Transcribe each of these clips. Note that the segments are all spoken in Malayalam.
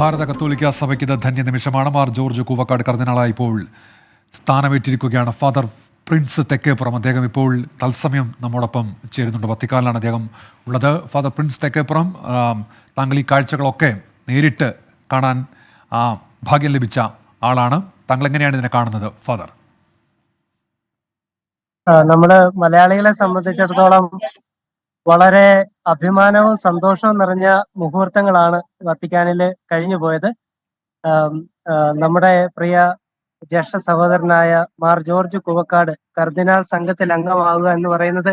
ഭാരത കത്തോലിക്ക സഭയ്ക്ക് ഇത് ധന്യ നിമിഷമാണ്. മാർ ജോർജ് കൂവക്കാട് കർദിനാളായി ഇപ്പോൾ സ്ഥാനമേറ്റിരിക്കുകയാണ്. ഫാദർ പ്രിൻസ് തെക്കേപ്പുറം അദ്ദേഹം ഇപ്പോൾ തത്സമയം നമ്മോടൊപ്പം ചേരുന്നുണ്ട്. വത്തിക്കാനിലാണ് അദ്ദേഹം ഉള്ളത്. ഫാദർ പ്രിൻസ് തെക്കേപ്പുറം, താങ്കൾ ഈ കാഴ്ചകളൊക്കെ നേരിട്ട് കാണാൻ ഭാഗ്യം ലഭിച്ച ആളാണ്. താങ്കൾ എങ്ങനെയാണ് ഇതിനെ കാണുന്നത് ഫാദർ? നമ്മള് മലയാളികളെ സംബന്ധിച്ചിടത്തോളം വളരെ അഭിമാനവും സന്തോഷവും നിറഞ്ഞ മുഹൂർത്തങ്ങളാണ് വത്തിക്കാനിൽ കഴിഞ്ഞു പോയത്. നമ്മുടെ പ്രിയ ജ്യേഷ്ഠ സഹോദരനായ മാർ ജോർജ് കൂവക്കാട് കർദിനാൾ സംഘത്തിൽ അംഗമാവുക എന്ന് പറയുന്നത്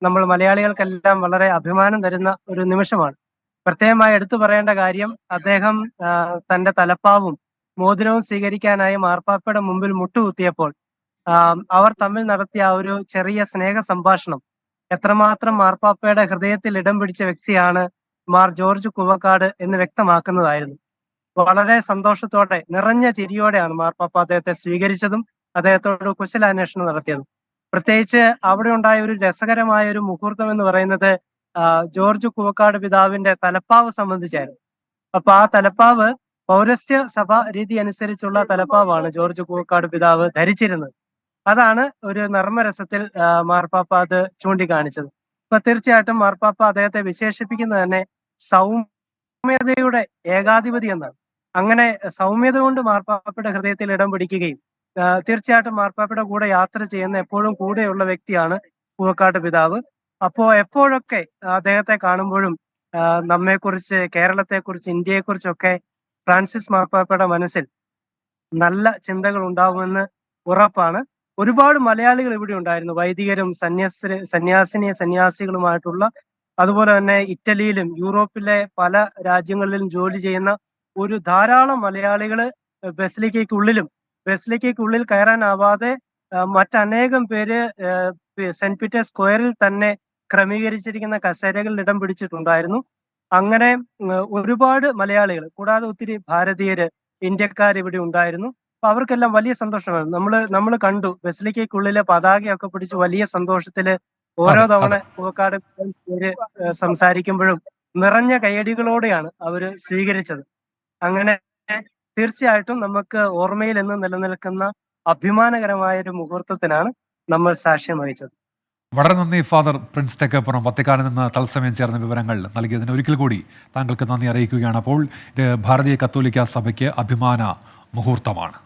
നമ്മൾ മലയാളികൾക്കെല്ലാം വളരെ അഭിമാനം തരുന്ന ഒരു നിമിഷമാണ്. പ്രത്യേകമായി എടുത്തു പറയേണ്ട കാര്യം, അദ്ദേഹം തന്റെ തലപ്പാവും മോതിരവും സ്വീകരിക്കാനായി മാർപ്പാപ്പയുടെ മുമ്പിൽ മുട്ടുകുത്തിയപ്പോൾ അവർ തമ്മിൽ നടത്തിയ ആ ഒരു ചെറിയ സ്നേഹ സംഭാഷണം എത്രമാത്രം മാർപ്പാപ്പയുടെ ഹൃദയത്തിൽ ഇടം പിടിച്ച വ്യക്തിയാണ് മാർ ജോർജ് കൂവക്കാട് എന്ന് വ്യക്തമാക്കുന്നതായിരുന്നു. വളരെ സന്തോഷത്തോടെ, നിറഞ്ഞ ചിരിയോടെയാണ് മാർപ്പാപ്പ അദ്ദേഹത്തെ സ്വീകരിച്ചതും അദ്ദേഹത്തോട് കുശലാന്വേഷണം നടത്തിയതും. പ്രത്യേകിച്ച് അവിടെ ഉണ്ടായ ഒരു രസകരമായ ഒരു മുഹൂർത്തം എന്ന് പറയുന്നത് ജോർജ് കൂവക്കാട് പിതാവിന്റെ തലപ്പാവ് സംബന്ധിച്ചായിരുന്നു. അപ്പൊ ആ തലപ്പാവ് പൗരസ്ത്യ സഭ രീതി അനുസരിച്ചുള്ള തലപ്പാവാണ് ജോർജ് കൂവക്കാട് പിതാവ് ധരിച്ചിരുന്നത്. അതാണ് ഒരു നർമ്മരസത്തിൽ മാർപ്പാപ്പ അത് ചൂണ്ടിക്കാണിച്ചത്. അപ്പൊ തീർച്ചയായിട്ടും മാർപ്പാപ്പ അദ്ദേഹത്തെ വിശേഷിപ്പിക്കുന്നത് തന്നെ സൗമ്യതയുടെ ഏകാധിപതി എന്നാണ്. അങ്ങനെ സൗമ്യത കൊണ്ട് മാർപ്പാപ്പയുടെ ഹൃദയത്തിൽ ഇടം പിടിക്കുകയും തീർച്ചയായിട്ടും മാർപ്പാപ്പയുടെ കൂടെ യാത്ര ചെയ്യുന്ന എപ്പോഴും കൂടെയുള്ള വ്യക്തിയാണ് കൂവക്കാട് പിതാവ്. അപ്പോ എപ്പോഴൊക്കെ അദ്ദേഹത്തെ കാണുമ്പോഴും നമ്മെക്കുറിച്ച്, കേരളത്തെക്കുറിച്ച്, ഇന്ത്യയെക്കുറിച്ചൊക്കെ ഫ്രാൻസിസ് മാർപ്പാപ്പയുടെ മനസ്സിൽ നല്ല ചിന്തകൾ ഉണ്ടാവുമെന്ന് ഉറപ്പാണ്. ഒരുപാട് മലയാളികൾ ഇവിടെ ഉണ്ടായിരുന്നു, വൈദികരും സന്യാസികളുമായിട്ടുള്ള. അതുപോലെ തന്നെ ഇറ്റലിയിലും യൂറോപ്പിലെ പല രാജ്യങ്ങളിലും ജോലി ചെയ്യുന്ന ഒരു ധാരാളം മലയാളികള് ബസിലിക്കയ്ക്കുള്ളിൽ കയറാനാവാതെ മറ്റനേകം പേര് സെന്റ് പീറ്റേഴ്സ് സ്ക്വയറിൽ തന്നെ ക്രമീകരിച്ചിരിക്കുന്ന കസേരകളിൽ ഇടം പിടിച്ചിട്ടുണ്ടായിരുന്നു. അങ്ങനെ ഒരുപാട് മലയാളികൾ, കൂടാതെ ഒത്തിരി ഭാരതീയര്, ഇന്ത്യക്കാർ ഇവിടെ ഉണ്ടായിരുന്നു. അപ്പൊ അവർക്കെല്ലാം വലിയ സന്തോഷമാണ്. നമ്മൾ കണ്ടു ബസിലിക്കയ്ക്കുള്ളിലെ പതാകയൊക്കെ പിടിച്ച് വലിയ സന്തോഷത്തില് ഓരോ തവണ കൂവക്കാട് പേര് സംസാരിക്കുമ്പോഴും നിറഞ്ഞ കയ്യടികളോടെയാണ് അവര് സ്വീകരിച്ചത്. അങ്ങനെ തീർച്ചയായിട്ടും നമുക്ക് ഓർമ്മയിൽ എന്ന് നിലനിൽക്കുന്ന അഭിമാനകരമായ ഒരു മുഹൂർത്തത്തിനാണ് നമ്മൾ സാക്ഷ്യം വഹിച്ചത്. വളരെ നന്ദി ഫാദർ പ്രിൻസ് തെക്കേപ്പുറം, വത്തിക്കാനിൽ നിന്ന് തത്സമയം ചേർന്ന വിവരങ്ങൾ നൽകിയതിന് ഒരിക്കൽ കൂടി താങ്കൾക്ക് നന്ദി അറിയിക്കുകയാണ്. അപ്പോൾ ഇത് ഭാരതീയ കത്തോലിക്ക സഭയ്ക്ക് അഭിമാന മുഹൂർത്തമാണ്.